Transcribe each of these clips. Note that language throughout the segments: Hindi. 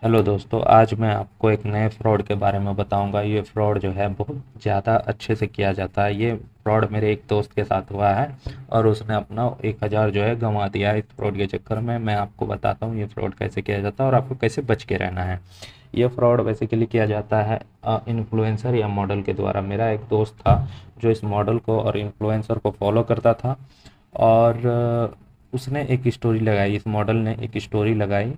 हेलो दोस्तों, आज मैं आपको एक नए फ्रॉड के बारे में बताऊंगा। ये फ्रॉड जो है बहुत ज़्यादा अच्छे से किया जाता है। ये फ्रॉड मेरे एक दोस्त के साथ हुआ है और उसने अपना 1,000 जो है गंवा दिया है इस फ्रॉड के चक्कर में। मैं आपको बताता हूँ ये फ्रॉड कैसे किया जाता है और आपको कैसे बच के रहना है। ये फ्रॉड बेसिकली किया जाता है इन्फ्लुएंसर या मॉडल के द्वारा। मेरा एक दोस्त था जो इस मॉडल को और इन्फ्लुएंसर को फॉलो करता था और उसने एक स्टोरी लगाई, इस मॉडल ने एक स्टोरी लगाई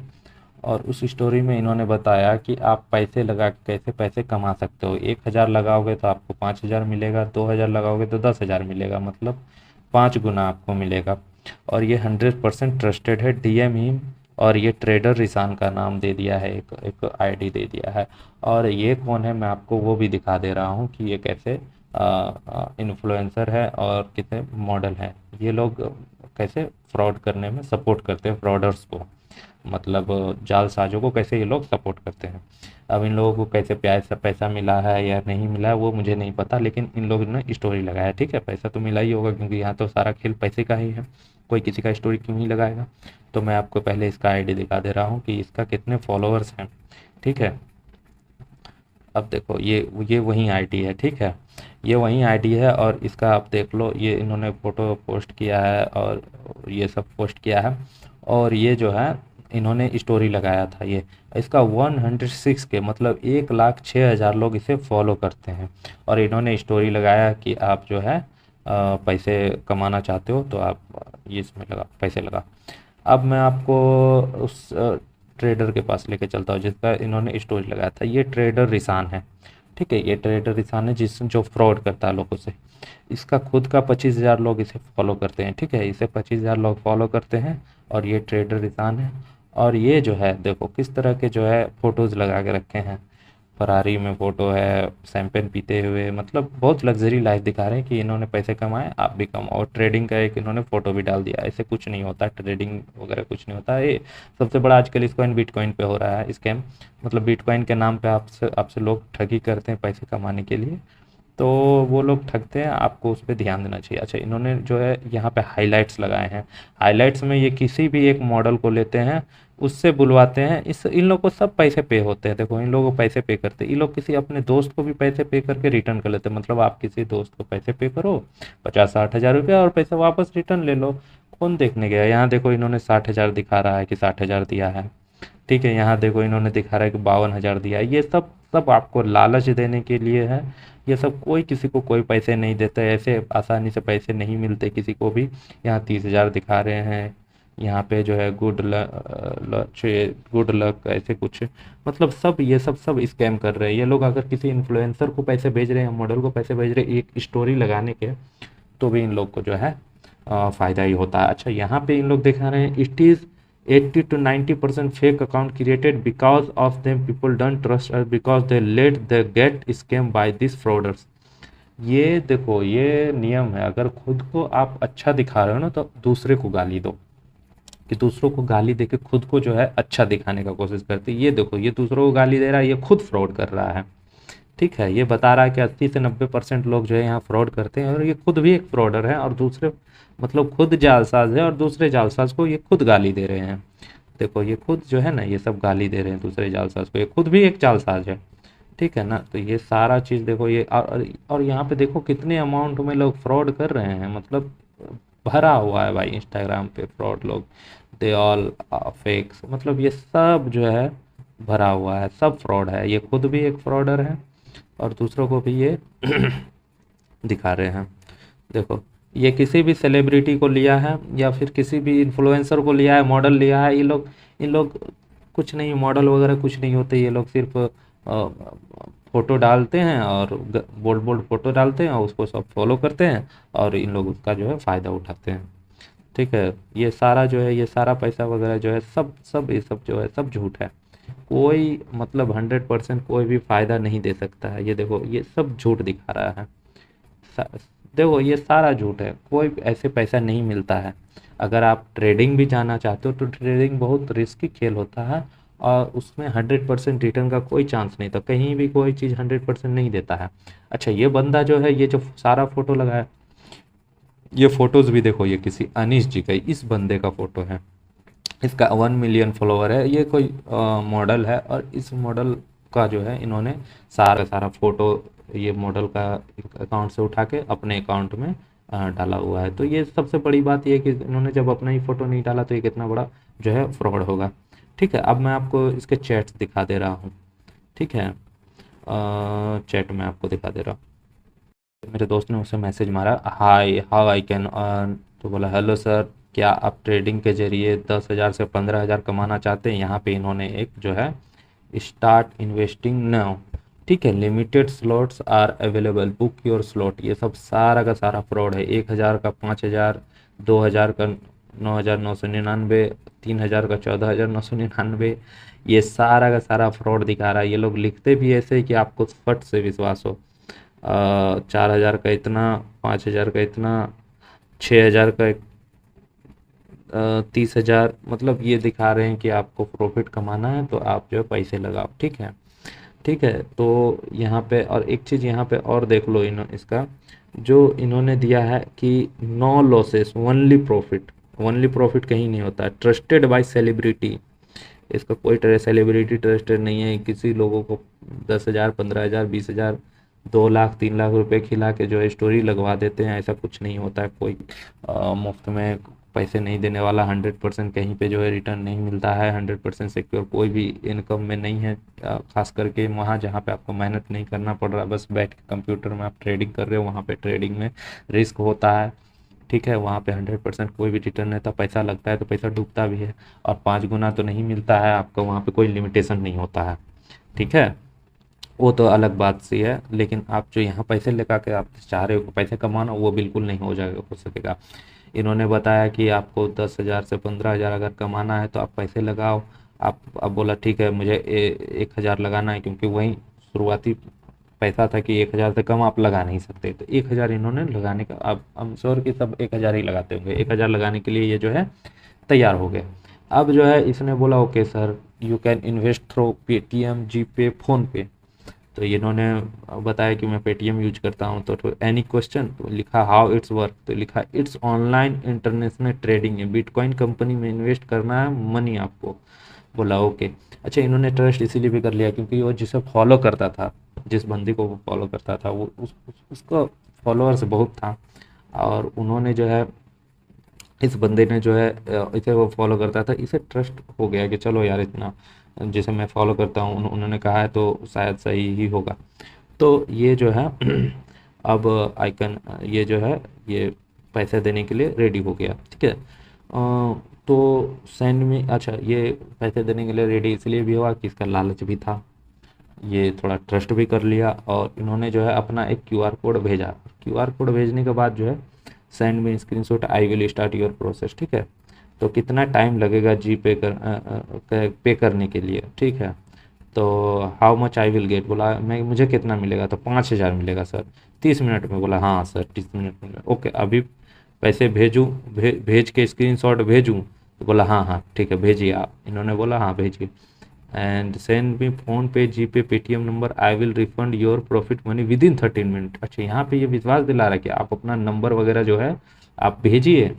और उस स्टोरी में इन्होंने बताया कि आप पैसे लगा के कैसे पैसे कमा सकते हो। 1,000 लगाओगे तो आपको 5,000 मिलेगा, 2,000 लगाओगे तो 10,000 मिलेगा, मतलब 5 गुना आपको मिलेगा। और ये 100% ट्रस्टेड है, डीएम ही। और ये ट्रेडर रिसान का नाम दे दिया है, एक एक आईडी दे दिया है। और ये कौन है मैं आपको वो भी दिखा दे रहा हूँ कि ये कैसे इन्फ्लुएंसर है और कितने मॉडल है। ये लोग कैसे फ्रॉड करने में सपोर्ट करते हैं, फ्रॉडर्स को, मतलब जालसाजों को कैसे ये लोग सपोर्ट करते हैं। अब इन लोगों को कैसे पैसा पैसा मिला है या नहीं मिला है वो मुझे नहीं पता, लेकिन इन लोगों ने स्टोरी लगाया। ठीक है, पैसा तो मिला ही होगा क्योंकि यहाँ तो सारा खेल पैसे का ही है। कोई किसी का स्टोरी क्यों ही लगाएगा। तो मैं आपको पहले इसका आईडी दिखा दे रहा हूँ कि इसका कितने फॉलोअर्स हैं। ठीक है, अब देखो ये वही आईडी है। ठीक है, ये वही आईडी है और इसका आप देख लो, ये इन्होंने फ़ोटो पोस्ट किया है और ये सब पोस्ट किया है। और ये जो है इन्होंने स्टोरी लगाया था। ये इसका 106 के मतलब 1,06,000 लोग इसे फॉलो करते हैं। और इन्होंने स्टोरी लगाया कि आप जो है पैसे कमाना चाहते हो तो आप ये इसमें लगा पैसे लगा। अब मैं आपको उस ट्रेडर के पास लेके चलता हूँ जिसका इन्होंने स्टोरी लगाया था। ये ट्रेडर रिसान है। ठीक है, ये ट्रेडर रिसान है जिस जो फ्रॉड करता है लोगों से। इसका खुद का 25,000 लोग इसे फॉलो करते हैं। ठीक है, इसे 25,000 लोग फॉलो करते हैं और ये ट्रेडर रिसान है। और ये जो है देखो किस तरह के जो है फ़ोटोज़ लगा के रखे हैं। फरारी में फ़ोटो है, शैम्पेन पीते हुए, मतलब बहुत लग्जरी लाइफ दिखा रहे हैं कि इन्होंने पैसे कमाए, आप भी कमाओ। और ट्रेडिंग का एक इन्होंने फ़ोटो भी डाल दिया। ऐसे कुछ नहीं होता, ट्रेडिंग वगैरह कुछ नहीं होता। ये सबसे बड़ा आजकल इस कॉइन बिटकॉइन पे हो रहा है स्कैम। मतलब बिटकॉइन के नाम पे आपसे आपसे लोग ठगी करते हैं पैसे कमाने के लिए। तो वो लोग ठगते हैं, आपको उस पे ध्यान देना चाहिए। अच्छा, इन्होंने जो है यहाँ पे हाइलाइट्स लगाए हैं। हाइलाइट्स में ये किसी भी एक मॉडल को लेते हैं, उससे बुलवाते हैं। इस इन लोग को सब पैसे पे होते हैं। देखो इन लोगों को पैसे पे करते हैं ये लोग। किसी अपने दोस्त को भी पैसे पे करके रिटर्न कर लेते हैं। मतलब आप किसी दोस्त को पैसे पे करो 50-60 हज़ार रुपया और पैसा वापस रिटर्न ले लो। कौन देखने गया। यहाँ देखो इन्होंने 60,000 दिखा रहा है कि 60,000 दिया है। ठीक है, यहाँ देखो इन्होंने दिखा रहा है कि 52,000 दिया है। ये सब सब आपको लालच देने के लिए है। ये सब कोई किसी को कोई पैसे नहीं देता है, ऐसे आसानी से पैसे नहीं मिलते किसी को भी। यहाँ 30,000 दिखा रहे हैं। यहाँ पे जो है गुड लक ऐसे कुछ, मतलब सब ये सब स्कैम कर रहे हैं ये लोग। अगर किसी इन्फ्लुएंसर को पैसे भेज रहे हैं, मॉडल को पैसे भेज रहे हैं एक स्टोरी लगाने के, तो भी इन लोग को जो है फ़ायदा ही होता है। अच्छा, यहाँ पे इन लोग दिखा रहे हैं it is 80 to 90% fake account created because of them people don't trust us because they let the get scam by this frauders. ये देखो ये नियम है, अगर खुद को आप अच्छा दिखा रहे हो ना तो दूसरे को गाली दो। कि दूसरों को गाली देके खुद को जो है अच्छा दिखाने का कोशिश करते हैं। ये देखो ये दूसरों को गाली दे रहा है, ये खुद फ्रॉड कर रहा है। ठीक है, ये बता रहा है कि 80 से 90% लोग जो है यहाँ फ्रॉड करते हैं और ये खुद भी एक फ्रॉडर है और दूसरे, मतलब खुद जालसाज है और दूसरे जालसाज को ये खुद गाली दे रहे हैं। देखो ये खुद जो है ना ये सब गाली दे रहे हैं दूसरे जालसाज को, ये खुद भी एक जालसाज है। ठीक है ना, तो ये सारा चीज़ देखो ये और यहाँ पे देखो कितने अमाउंट में लोग फ्रॉड कर रहे हैं। मतलब भरा हुआ है भाई इंस्टाग्राम पे फ्रॉड लोग। दे ऑल फेक्स, मतलब ये सब जो है भरा हुआ है, सब फ्रॉड है। ये खुद भी एक फ्रॉडर है और दूसरों को भी ये दिखा रहे हैं। देखो ये किसी भी सेलिब्रिटी को लिया है या फिर किसी भी इन्फ्लुएंसर को लिया है, मॉडल लिया है। ये लोग इन लोग कुछ नहीं, मॉडल वगैरह कुछ नहीं होते। ये लोग सिर्फ फोटो डालते हैं और बोल्ड बोल्ड फोटो डालते हैं और उसको सब फॉलो करते हैं और इन लोग उसका जो है फ़ायदा उठाते हैं। ठीक है, ये सारा जो है ये सारा पैसा वगैरह जो है सब सब ये सब जो है सब झूठ है। कोई मतलब 100% कोई भी फ़ायदा नहीं दे सकता है। ये देखो ये सब झूठ दिखा रहा है। सा- देखो ये सारा झूठ है, कोई ऐसे पैसा नहीं मिलता है। अगर आप ट्रेडिंग भी जाना चाहते हो तो ट्रेडिंग बहुत रिस्की खेल होता है और उसमें 100% रिटर्न का कोई चांस नहीं था। कहीं भी कोई चीज़ 100% नहीं देता है। अच्छा, ये बंदा जो है ये जो सारा फोटो लगाया, ये फोटोज़ भी देखो ये किसी अनीश जी का इस बंदे का फोटो है। इसका 1 मिलियन फॉलोवर है। ये कोई मॉडल है और इस मॉडल का जो है इन्होंने सारा सारा फ़ोटो ये मॉडल का अकाउंट से उठा के अपने अकाउंट में डाला हुआ है। तो ये सबसे बड़ी बात ये है कि इन्होंने जब अपना ही फ़ोटो नहीं डाला तो ये कितना बड़ा जो है फ्रॉड होगा। ठीक है, अब मैं आपको इसके चैट्स दिखा दे रहा हूँ। ठीक है, चैट में आपको दिखा दे रहा हूँ। मेरे दोस्त ने उसे मैसेज मारा, hi how I can earn. तो बोला हेलो सर, क्या आप ट्रेडिंग के जरिए 10,000 से 15,000 कमाना चाहते हैं? यहाँ पे इन्होंने एक जो है स्टार्ट इन्वेस्टिंग नाउ। ठीक है, limited slots are available, book your slot. ये सब सारा का सारा फ्रॉड है। 1,000 का 5,000, 2,000 का 9,999, 3,000 का 14,999, ये सारा का सारा फ्रॉड दिखा रहा है। ये लोग लिखते भी ऐसे ही कि आपको फट से विश्वास हो। 4,000 का इतना, 5,000 का इतना, 6,000 का 30,000, मतलब ये दिखा रहे हैं कि आपको प्रॉफिट कमाना है तो आप जो है पैसे लगाओ। ठीक है, ठीक है। तो यहाँ पे और एक चीज़ यहाँ पे और देख लो, इसका जो इन्होंने दिया है कि no losses only profit. Only profit कहीं नहीं होता है। ट्रस्टेड बाय सेलिब्रिटी, इसका कोई तरह सेलिब्रिटी ट्रस्टेड नहीं है। किसी लोगों को 10,000, 15,000, 20,000, 2 लाख, 3 लाख रुपए खिला के जो है स्टोरी लगवा देते हैं। ऐसा कुछ नहीं होता है। कोई मुफ्त में पैसे नहीं देने वाला। 100% कहीं पे जो है रिटर्न नहीं मिलता है। 100% सिक्योर कोई भी इनकम में नहीं है। खास करके वहाँ जहाँ पे आपको मेहनत नहीं करना पड़ रहा, बस बैठ के कंप्यूटर में आप ट्रेडिंग कर रहे हो, वहाँ पे ट्रेडिंग में रिस्क होता है। ठीक है, वहाँ पे 100% कोई भी रिटर्न रहता, पैसा लगता है तो पैसा डूबता भी है, और 5 गुना तो नहीं मिलता है आपको। वहाँ पे कोई लिमिटेशन नहीं होता है। ठीक है, वो तो अलग बात सी है। लेकिन आप जो यहाँ पैसे लगा के आप चाह रहे हो पैसे कमाना, वो बिल्कुल नहीं हो सकेगा। इन्होंने बताया कि आपको 10,000 से 15,000 अगर कमाना है तो आप पैसे लगाओ। आप अब बोला ठीक है, मुझे 1,000 लगाना है, क्योंकि वही शुरुआती पैसा था कि 1,000 से कम आप लगा नहीं सकते। तो 1,000 इन्होंने लगाने का, अब हम श्योर कि सब 1,000 ही लगाते होंगे। 1,000 लगाने के लिए ये जो है तैयार हो गए। अब जो है इसने बोला okay sir, you can invest through Paytm, GPay, phone पे। तो इन्होंने बताया कि मैं पेटीएम यूज करता हूँ। तो एनी क्वेश्चन, तो लिखा हाउ इट्स वर्क, तो लिखा इट्स ऑनलाइन इंटरनेशनल ट्रेडिंग है, बिटकॉइन कंपनी में इन्वेस्ट करना है मनी आपको। बोला ओके। अच्छा, इन्होंने ट्रस्ट इसीलिए भी कर लिया क्योंकि वो जिसे फॉलो करता था, जिस बंदी को वो फॉलो करता था, वो उसका फॉलोअर्स बहुत था। और उन्होंने जो है इस बंदे ने जो है इसे वो फॉलो करता था, इसे ट्रस्ट हो गया कि चलो यार, इतना जिसे मैं फॉलो करता हूँ उन्होंने कहा है तो शायद सही ही होगा। तो ये जो है अब आइकन ये जो है ये पैसे देने के लिए रेडी हो गया। ठीक है, तो सेंड में, अच्छा ये पैसे देने के लिए रेडी इसलिए भी हुआ कि इसका लालच भी था। ये थोड़ा ट्रस्ट भी कर लिया और इन्होंने जो है अपना एक क्यूआर कोड भेजा। क्यूआर कोड भेजने के बाद जो है सेंड में screenshot, I will start your process. ठीक है, तो कितना टाइम लगेगा जी पे करने के लिए? ठीक है, तो how much I will get, बोला मैं मुझे कितना मिलेगा? तो 5,000 मिलेगा सर 30 मिनट में। बोला हाँ सर 30 मिनट में ओके, अभी पैसे भेजूँ, भेज के स्क्रीनशॉट भेजूँ? तो बोला हाँ हाँ ठीक है भेजिए आप। इन्होंने बोला हाँ भेजिए। एंड सेंड मी फ़ोन पे, जी पे, Paytm number, I will refund your profit money with in 13 minute. अच्छा, यहाँ पे ये विश्वास दिला रहा है कि आप अपना नंबर वगैरह जो है आप भेजिए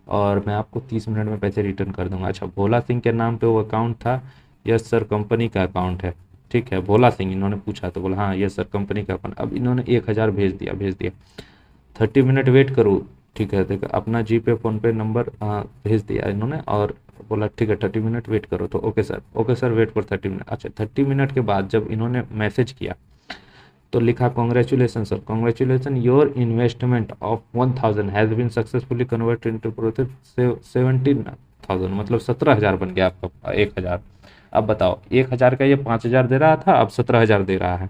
और मैं आपको 30 मिनट में पैसे रिटर्न कर दूंगा। अच्छा, भोला सिंह के नाम पे वो अकाउंट था? यस सर, कंपनी का अकाउंट है। ठीक है, भोला सिंह इन्होंने पूछा तो बोला हाँ यस सर, कंपनी का अकाउंट। अब इन्होंने 1,000 भेज दिया। 30 मिनट वेट करूँ? ठीक है, देखो अपना जी पे, फ़ोन पे नंबर भेज दिया इन्होंने और बोला ठीक है 30 मिनट वेट करो। तो okay sir wait for 30 minute. अच्छा, 30 मिनट के बाद जब इन्होंने मैसेज किया तो लिखा congratulation sir, congratulation your investment of 1,000 has been successfully converted into profit 17,000, मतलब 17,000 बन गया आपका 1,000। अब बताओ, 1,000 का ये 5,000 दे रहा था, अब 17,000 दे रहा है।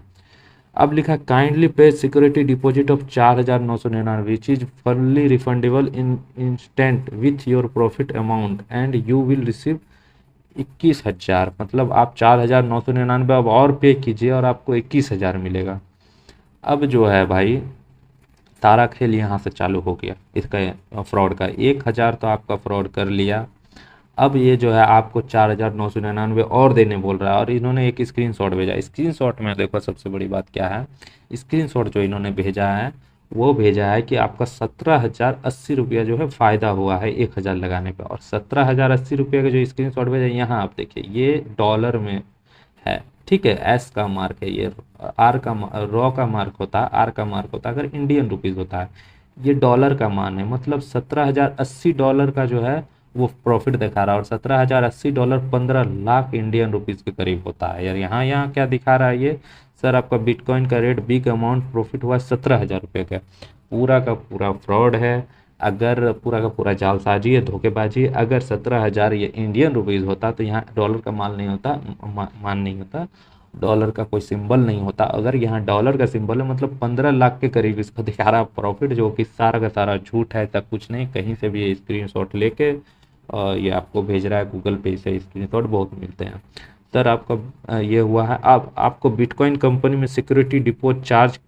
अब लिखा काइंडली पे security deposit of 4,999 which is fully refundable in instant with your profit amount and you will receive 21,000। मतलब आप 4,999 अब और पे कीजिए और आपको 21,000 मिलेगा। अब जो है भाई सारा खेल यहाँ से चालू हो गया इसका फ्रॉड का। 1,000 तो आपका फ्रॉड कर लिया, अब ये जो है आपको 4,999 और देने बोल रहा है। और इन्होंने एक स्क्रीनशॉट भेजा। स्क्रीनशॉट में देखो सबसे बड़ी बात क्या है, स्क्रीनशॉट जो इन्होंने भेजा है वो भेजा है कि आपका 17,080 रुपया जो है फ़ायदा हुआ है 1,000 लगाने पे। और 17,080 रुपये का जो स्क्रीनशॉट भेजा है, यहाँ आप देखिए ये डॉलर में है। ठीक है, एस का मार्क है ये, आर का रॉ का मार्क होता है, आर का मार्क होता है अगर इंडियन रुपीज़ होता है। ये डॉलर का मान है, मतलब 17,080 डॉलर का जो है वो प्रॉफिट दिखा रहा है। और 17,080 डॉलर 15 लाख इंडियन रुपीज़ के करीब होता है यार। यहाँ यहाँ क्या दिखा रहा है ये, सर आपका बिटकॉइन का रेट बिग अमाउंट प्रॉफिट हुआ 17,000 रुपये का। पूरा का पूरा फ्रॉड है, अगर पूरा का पूरा जालसाजी है, धोखेबाजी है। अगर 17,000 ये इंडियन रुपीज़ होता तो यहाँ डॉलर का माल नहीं होता, मान नहीं होता, डॉलर का कोई सिंबल नहीं होता। अगर यहाँ डॉलर का सिंबल है, मतलब 15 लाख के करीब इसको दिखा रहा प्रॉफिट, जो कि सारा का सारा झूठ है, ऐसा कुछ नहीं। कहीं से भी ये स्क्रीनशॉट लेके ये आपको भेज रहा है, गूगल पे से स्क्रीनशॉट बहुत मिलते हैं। सर आपका ये हुआ है, अब आपको बिटकॉइन कंपनी में सिक्योरिटी डिपॉजिट चार्ज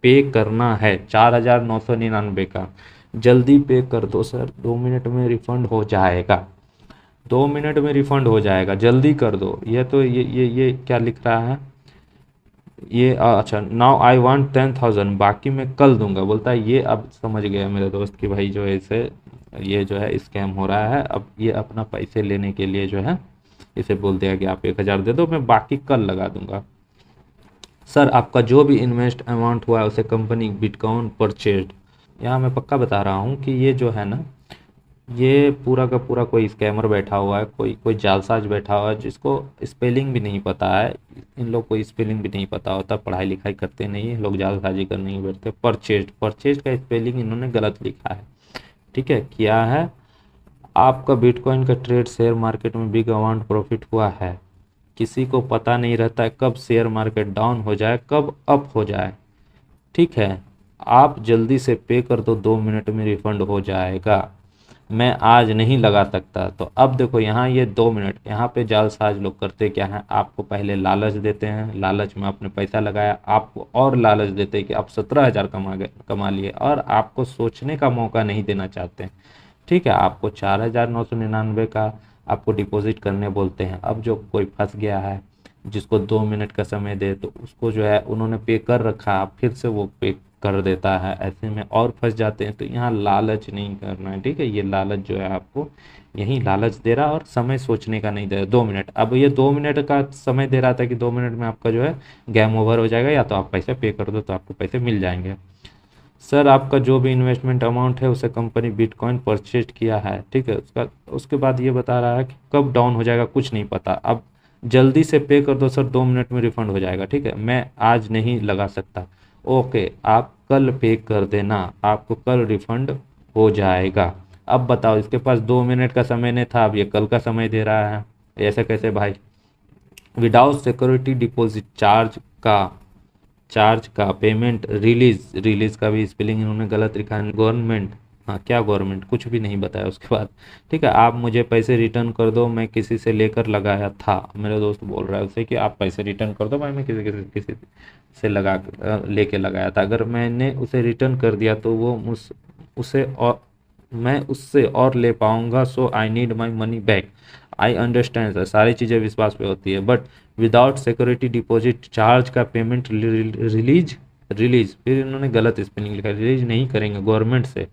पे करना है 4,999 का। जल्दी पे कर दो सर, 2 मिनट में रिफंड हो जाएगा। 2 मिनट में रिफंड हो जाएगा, जल्दी कर दो। ये तो ये क्या लिख रहा है ये, अच्छा, नाउ आई वांट 10,000, बाकी मैं कल दूंगा, बोलता है ये। अब समझ गया मेरे दोस्त कि भाई जो है इसे, ये जो है स्कैम हो रहा है। अब ये अपना पैसे लेने के लिए जो है इसे बोल दिया कि आप 1,000 दे दो, मैं बाकी कल लगा दूंगा। सर आपका जो भी इन्वेस्ट अमाउंट हुआ है उसे कंपनी बिटकॉइन परचेज्ड। यहाँ मैं पक्का बता रहा हूँ कि ये जो है ना, ये पूरा का पूरा कोई स्कैमर बैठा हुआ है, कोई कोई जालसाज बैठा हुआ है, जिसको स्पेलिंग भी नहीं पता है। इन लोग को स्पेलिंग भी नहीं पता होता, पढ़ाई लिखाई करते नहीं है लोग, जालसाजी करने ही बैठते। परचेज, परचेज का स्पेलिंग इन्होंने गलत लिखा है। ठीक है, क्या है, आपका बिटकॉइन का ट्रेड शेयर मार्केट में बिग अमाउंट प्रॉफिट हुआ है। किसी को पता नहीं रहता है कब शेयर मार्केट डाउन हो जाए, कब अप हो जाए। ठीक है, आप जल्दी से पे कर दो, 2 मिनट में रिफंड हो जाएगा। मैं आज नहीं लगा सकता। तो अब देखो यहाँ ये 2 मिनट, यहाँ पे जालसाज लोग करते क्या है, आपको पहले लालच देते हैं, लालच में आपने पैसा लगाया, आपको और लालच देते हैं कि आप 17,000 कमा लिए, और आपको सोचने का मौका नहीं देना चाहते। ठीक है, आपको 4,999 का आपको डिपॉजिट करने बोलते हैं। अब जो कोई फंस गया है, जिसको 2 मिनट का समय दे, तो उसको जो है उन्होंने पे कर रखा, फिर से वो पे कर देता है, ऐसे में और फंस जाते हैं। तो यहाँ लालच नहीं करना है। ठीक है, ये लालच जो है आपको यही लालच दे रहा, और समय सोचने का नहीं दे रहा। 2 मिनट, अब ये 2 मिनट का समय दे रहा था कि 2 मिनट में आपका जो है गेम ओवर हो जाएगा, या तो आप पैसे पे कर दो तो आपको पैसे मिल जाएंगे। सर आपका जो भी इन्वेस्टमेंट अमाउंट है उसे कंपनी बिटकॉइन परचेज किया है। ठीक है, उसका उसके बाद ये बता रहा है कि कब डाउन हो जाएगा कुछ नहीं पता। अब जल्दी से पे कर दो सर, 2 मिनट में रिफंड हो जाएगा। ठीक है, मैं आज नहीं लगा सकता। ओके, आप कल पे कर देना, आपको कल रिफंड हो जाएगा। अब बताओ, इसके पास 2 मिनट का समय नहीं था, अब ये कल का समय दे रहा है, ऐसे कैसे भाई। विदाउट सिक्योरिटी डिपॉजिट चार्ज का पेमेंट रिलीज, रिलीज का भी स्पेलिंग इन्होंने गलत लिखा है। गवर्नमेंट, हाँ क्या गवर्नमेंट, कुछ भी नहीं बताया उसके बाद। ठीक है, आप मुझे पैसे रिटर्न कर दो, मैं किसी से लेकर लगाया था। मेरा दोस्त बोल रहा है उसे कि आप पैसे रिटर्न कर दो भाई, मैं किसी किसी किसी से लेके लगाया था। अगर मैंने उसे रिटर्न कर दिया तो वो उसे और मैं उससे और ले पाऊंगा। So I need my money back. I understand sir, सारी चीज़ें विश्वास पे होती है, but without security deposit charge का पेमेंट रिलीज, रिलीज फिर इन्होंने गलत स्पेलिंग लिखा है, रिलीज नहीं करेंगे गवर्नमेंट से।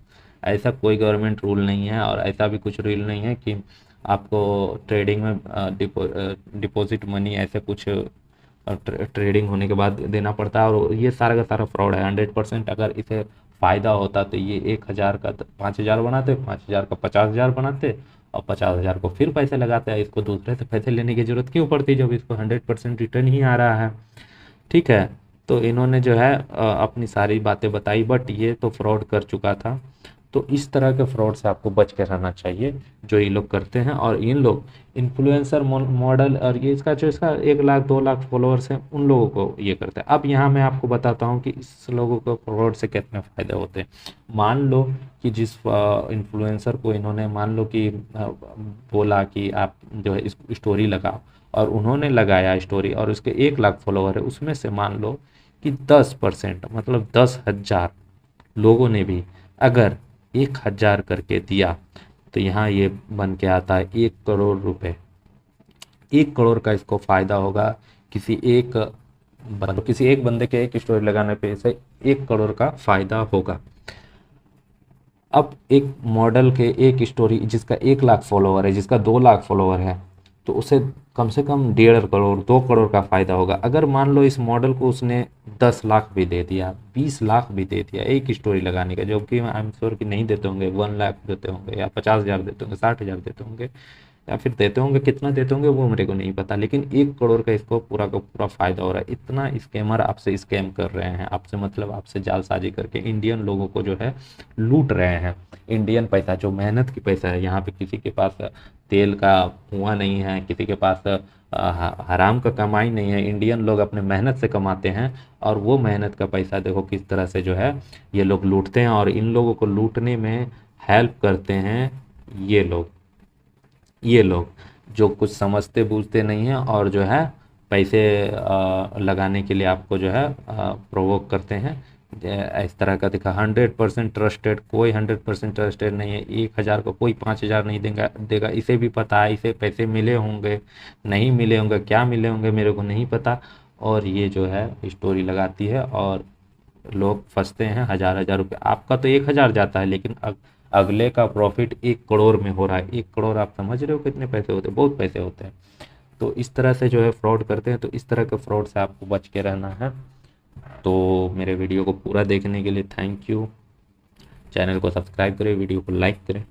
ऐसा कोई गवर्नमेंट रूल नहीं है, और ऐसा भी कुछ रूल नहीं है कि आपको ट्रेडिंग में डिपॉजिट मनी ऐसे कुछ ट्रेडिंग होने के बाद देना पड़ता है। और ये सारा का सारा फ्रॉड है 100%। अगर इसे फ़ायदा होता तो ये 1,000 का 5,000 बनाते, 5,000 का 50,000 बनाते, और 50,000 को फिर पैसे लगाते हैं। इसको दूसरे से पैसे लेने की ज़रूरत क्यों पड़ती जब इसको 100% रिटर्न ही आ रहा है। ठीक है, तो इन्होंने जो है अपनी सारी बातें बताई, बट ये तो फ्रॉड कर चुका था। तो इस तरह के फ्रॉड से आपको बच के रहना चाहिए जो ये लोग करते हैं। और इन लोग इन्फ्लुएंसर मॉडल, और ये इसका जो इसका 1 लाख 2 लाख फॉलोअर्स हैं उन लोगों को ये करते हैं। अब यहाँ मैं आपको बताता हूँ कि इस लोगों को फ्रॉड से कितने फ़ायदे होते हैं। मान लो कि जिस इन्फ्लुएंसर को इन्होंने, मान लो कि बोला कि आप जो है स्टोरी लगाओ, और उन्होंने लगाया स्टोरी, और उसके 1 लाख फॉलोअर है, उसमें से मान लो कि 10%, मतलब 10,000 लोगों ने भी अगर 1,000 करके दिया, तो यहाँ ये बन के आता है 1 करोड़ रुपए। 1 करोड़ का इसको फ़ायदा होगा किसी एक किसी एक बंदे के एक स्टोरी लगाने पे इसे 1 करोड़ का फ़ायदा होगा। अब एक मॉडल के एक स्टोरी जिसका 1 लाख फॉलोवर है, जिसका 2 लाख फॉलोवर है, तो उसे कम से कम 1.5 करोड़ 2 करोड़ का फ़ायदा होगा। अगर मान लो इस मॉडल को उसने 10 लाख भी दे दिया, 20 लाख भी दे दिया एक स्टोरी लगाने का, जो कि आई एम श्योर कि नहीं देते होंगे, 1 लाख देते होंगे या 50,000 देते होंगे, 60,000 देते होंगे, या फिर देते होंगे, कितना देते होंगे वो मेरे को नहीं पता, लेकिन 1 करोड़ का इसको पूरा का पूरा फ़ायदा हो रहा है। इतना स्कैमर आपसे स्कैम कर रहे हैं, आपसे मतलब आपसे जालसाजी करके इंडियन लोगों को जो है लूट रहे हैं। इंडियन पैसा जो मेहनत की पैसा है, यहाँ पे किसी के पास तेल का कुआं नहीं है, किसी के पास हराम का कमाई नहीं है, इंडियन लोग अपने मेहनत से कमाते हैं। और वो मेहनत का पैसा देखो किस तरह से जो है ये लोग लूटते हैं, और इन लोगों को लूटने में हेल्प करते हैं ये लोग, ये लोग जो कुछ समझते बूझते नहीं हैं, और जो है पैसे लगाने के लिए आपको जो है प्रोवोक करते हैं। इस तरह का दिखा 100% ट्रस्टेड, कोई 100% ट्रस्टेड नहीं है। 1,000 को कोई 5,000 नहीं देगा, इसे भी पता है, इसे पैसे मिले होंगे, नहीं मिले होंगे, क्या मिले होंगे मेरे को नहीं पता। और ये जो है स्टोरी लगाती है और लोग फंसते हैं, हज़ार हज़ार रुपये। आपका तो 1,000 जाता है, लेकिन अगले का प्रॉफिट 1 करोड़ में हो रहा है। 1 करोड़ आप समझ रहे हो कितने पैसे होते हैं? बहुत पैसे होते हैं। तो इस तरह से जो है फ्रॉड करते हैं, तो इस तरह के फ्रॉड से आपको बच के रहना है। तो मेरे वीडियो को पूरा देखने के लिए थैंक यू। चैनल को सब्सक्राइब करें, वीडियो को लाइक करें।